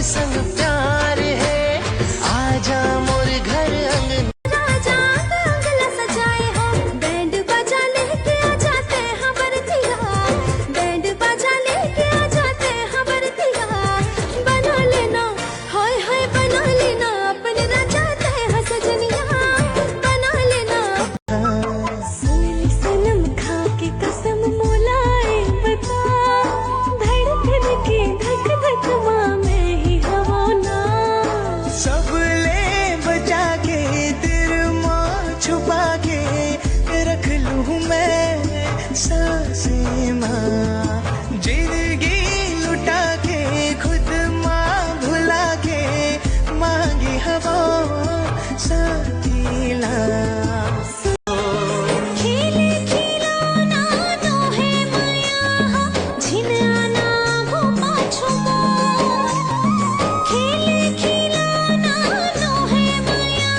संग प्यार है, आजा मोर घर अंगना। राजा अंगला सजाए हम, बैंड बजा लेके आ जाते हैं बरतिया, बैंड बजा लेके आ जाते हैं बरतिया। बना लेना हाय हाय बना लेना, अपने राजा ते हैं सजनिया, बना लेना। सुन सनम खा के कसम मोलाए बता, धड़कन के धक धकवा में ही हवा ना। सब ले बचा के तेरे माँ छुपा के रख लूँ मैं सांसें माँ, जिंदगी लुटा के खुद माँ भुला के मांगी हवा साथीला। खेले खिलौना तो है माया, झिनाना हो पाछो मोर। खेले खिलौना तो है माया,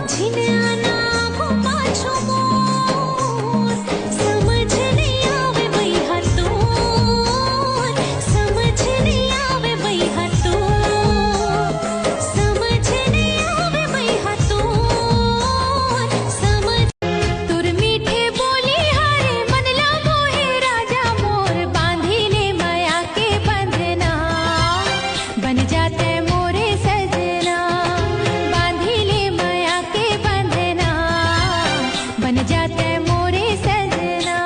झिनाना हो पाछो मोर। समझ नहीं आवे बैहा तोर, समझ नहीं आवे बैहा तोर, समझ नहीं आवे बैहा तोर। समझ तुर मीठे बोली हारे मन लागो हे राजा मोर, बांधी ले माया के बंधना, बन जाते मोरे सजना। बांधी ले माया के बंधना, बन जाते मोरे सजना।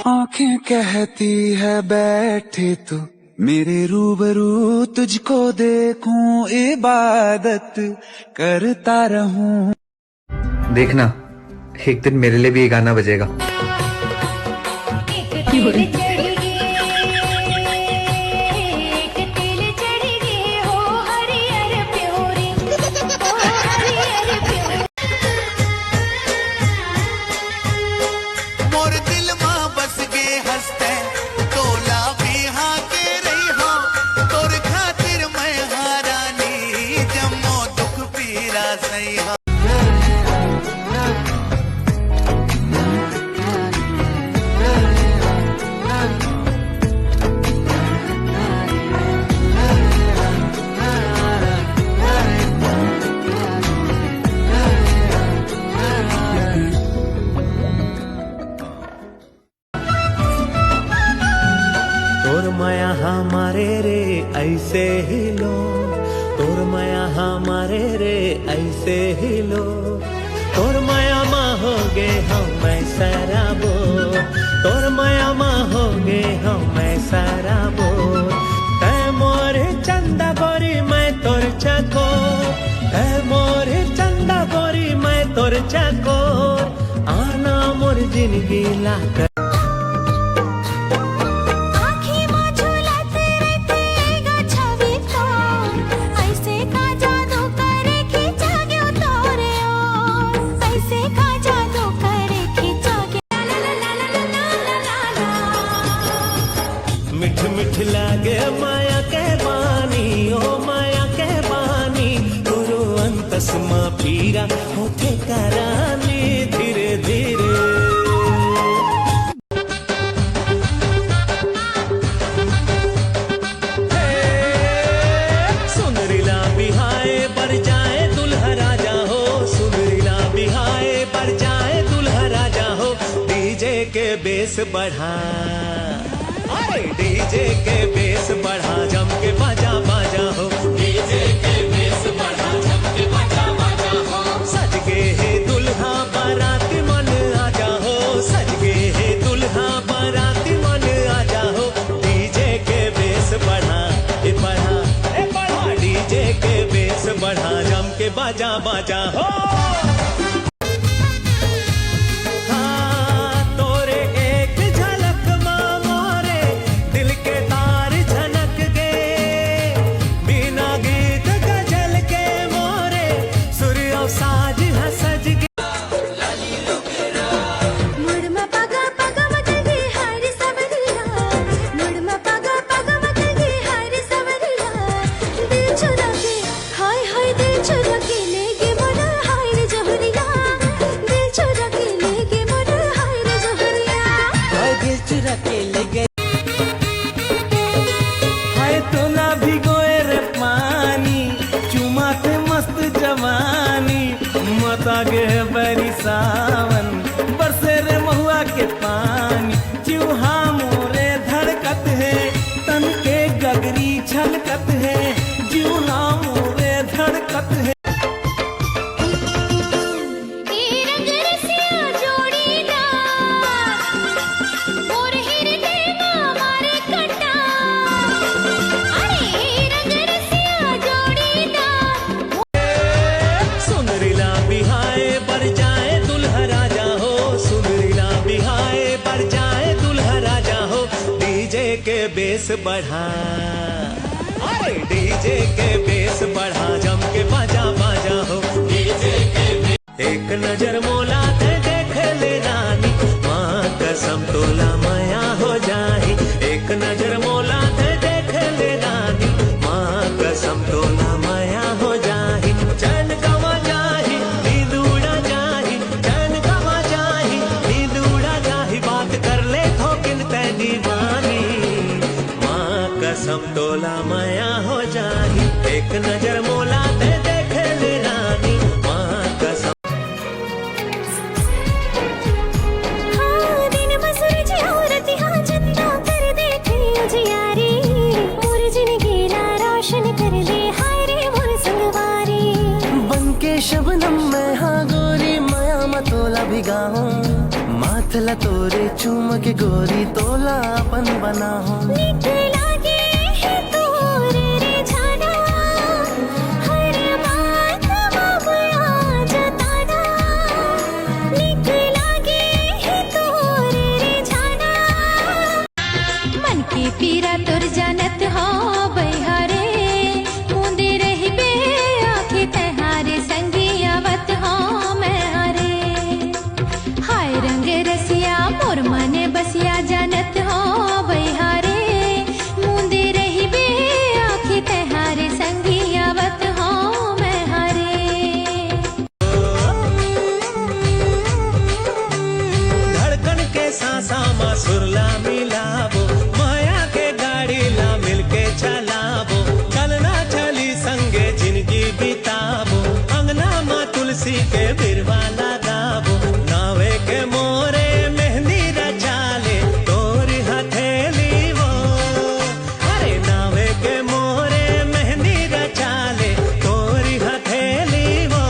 आंखें कहती है बैठे तो मेरे रूबरू तुझको देखूं, इबादत करता रहूं। देखना एक दिन मेरे लिए भी ये गाना बजेगा। एक तिल चढ़ गे, एक तिल चढ़ गे हो हरियर प्योरी, हो हरियर प्योरी। मोर दिल मां बस गे हंसते, तोला भी हाँ के रही हो, तोर खातिर मैं हारानी, जमो दुख पीरा सही हो। तोर माया हमारे रे ऐसे ही लो, तोर माया हमारे रे ऐसे ही लो। तोर माया माँ हो गे हम शराबो, तोर माया माँ हो गे हम शराबो। तै मोरे चंदा गोरी मैं तोर चकोर, तै मोरे चंदा गोरी मैं तोर चकोर। आना मोर जिंदगी ला कर आँखी माँ झूलते रहते गछवी तोर, ऐसे का जादू करे खींचा गयो तोरे ओर, ऐसे का जादू करे खींचा गयो। ला ला ला ला ला ला ला ला। मिठ मिठ लागे माया के बानी, ओ माया के बानी। गुरु अंतस माँ पीरा होते करानी धीरे धीरे। सुनरीला बिहाए बर जाए दुल्हा राजा हो, सुनरीला बिहाए बर जाए दुल्हा राजा हो। डीजे के बेस बढ़ा, अरे डीजे के बेस बढ़ा, जम के बाजा बाजा हो। डीजे के बेस बढ़ा, जम के बाजा बाजा हो। सज के है दुल्हा बाराती मन आजा हो, सज के है दुल्हा बाराती मन आजा हो। डीजे के बेस बढ़ा, ए बढ़ा, ए बढ़ा। डीजे के बेस बढ़ा, जम के बाजा बाजा हो। हाँ, तोरे एक झलक माँ मोरे दिल के तार झनक गे, बिना गीत गजल के मोरे सूर्य साज है सज गे। मुड़मा पगा पगा मचल गे हरी सवरिया, मुड़मा पगा पगा मचल गे हरी सवरिया। दिल चुरा के हाय हाय दिल चुरा के ले गे मोरा हाय रे जो चुरा के ले गए। हाय तोला भिगोए रे पानी, चुमा थे मस्त जवानी, मत आगे है बरी सावन, बरसे रे महुआ के पानी, चूहा मोरे धड़कत है, तन के गगरी छलकत है, जीवना मोरे धड़कत है। बेस बढ़ा, अरे डीजे के बेस बढ़ा, जम के बाजा बाजा हो डीजे के बेस। एक नजर मोला ते देख ले रानी, माँ कसम तोला माया हो जाही। एक नजर मोला ते देख ले रानी, माँ कसम तोला माया हो जाही। चैन गवा जाही, नींद उड़ा जाही, चैन गवा जाही, नींद उड़ा जाही, बात कर ले थोकिन तै दीवानी, कसम तोला माया हो जाही। एक नजर मोला ते देख ले रानी, माँ कसम। हाँ दिन मसूर जी औरत हाँ जितना कर देखे उजियारी, मोर जिंदगी ला रोशन कर ले, हाय रे मोर संगवारी। बन के शबनम में हाँ गोरी माया मतोला भिगा हूँ, माथला तोरे चूम के गोरी तोला अपन बना हूँ। पीरा तुर जानत हो बहारे, मुंदे रही बे आखे तहारे, संगी आवत हो मैं हारे। हाय रंग रसिया मोर मने बसिया, जानत हो बहारे, मुंदे रही बे आखे तहारे, संगी आवत हो मैं हारे। धड़कन के सांसा मा सुरला मिलाबो, चलाबो चलना चली संगे जिंदगी बिताबो, अंगना माँ तुलसी के बिरवा लगाबो, नावे के मोरे मेहंदी रचाले, तोरी हथेली वो, अरे नावे के मोरे मेहंदी रचाले, तोरी हथेली वो।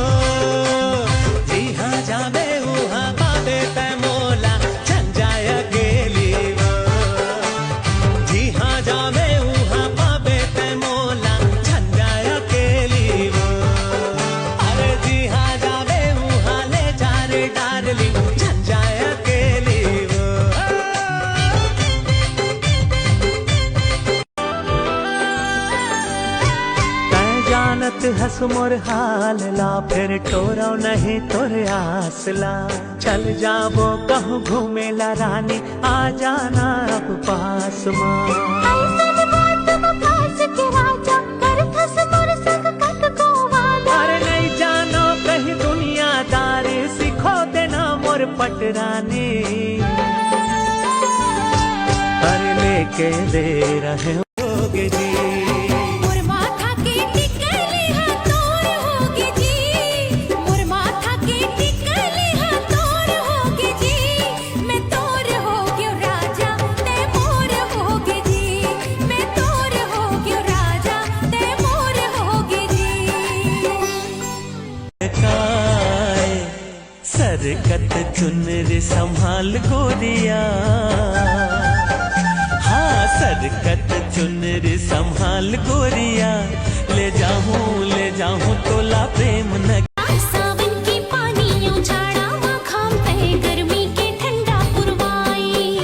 जी हाँ जाबे उहाँ पाबे तै मोला, चल जाय अकेली वो। जी हाँ जाबे हस मोर हाल ला, फिर टोरो नहीं तोरे आसला, चल जाबो कहूँ घूमेला रानी, आ जाना अब पास माँ। अरे नहीं जानो कहीं दुनियादारी, सिखो देना मोर पटरानी, अरे लेके दे रहे होगे जी। सरकत चुनर संभाल गोरिया, हाँ सरकत चुनर संभाल गोरिया, ले जाऊं तोला प्रेम न। सावन की पानियों झाड़ा माखम पे, गर्मी के ठंडा पुरवाई,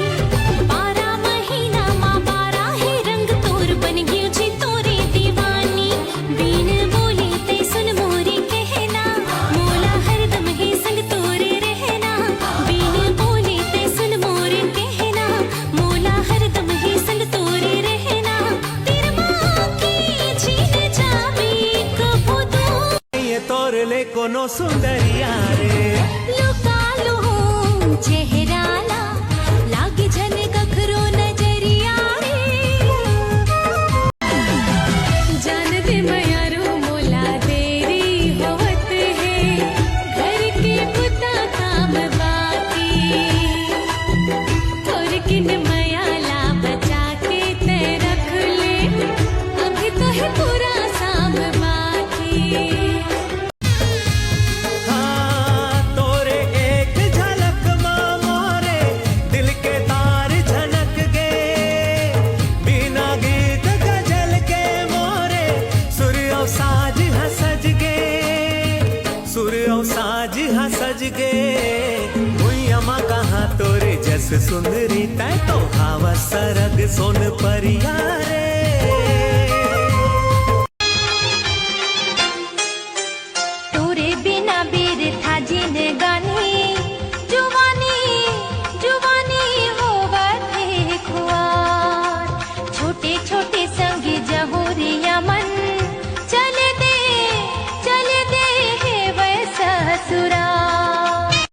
12 महीना माँ 12 है रंग तोर बन गयो जी तोरे दीवानी। बिन बोले ते सुन मोरी कहना, मोला हरदम ही संग तोरे रहना। बिन बोले ते सुन मोरे कहना, मोला हरदम ही संग तोरे रहना। तेरे माँ की छीन जावे कबू तू, ये तोर ले कोनो सुंदरिया रे, लुका लो चेहरा ला, लागे झन गख लेकिन मयाला बचा के ते रख ले, अभी तो है पूरा शाम बाकी। हाँ तोरे एक झलक माँ मोरे दिल के तार झनक गए, बिना गीत गजल के मोरे सूर्य साज हसज गे, सूर्य साज हसज गे। भुइयामा कहाँ तोरे जस सुंदरी तै तो हवा सरग सोन परिया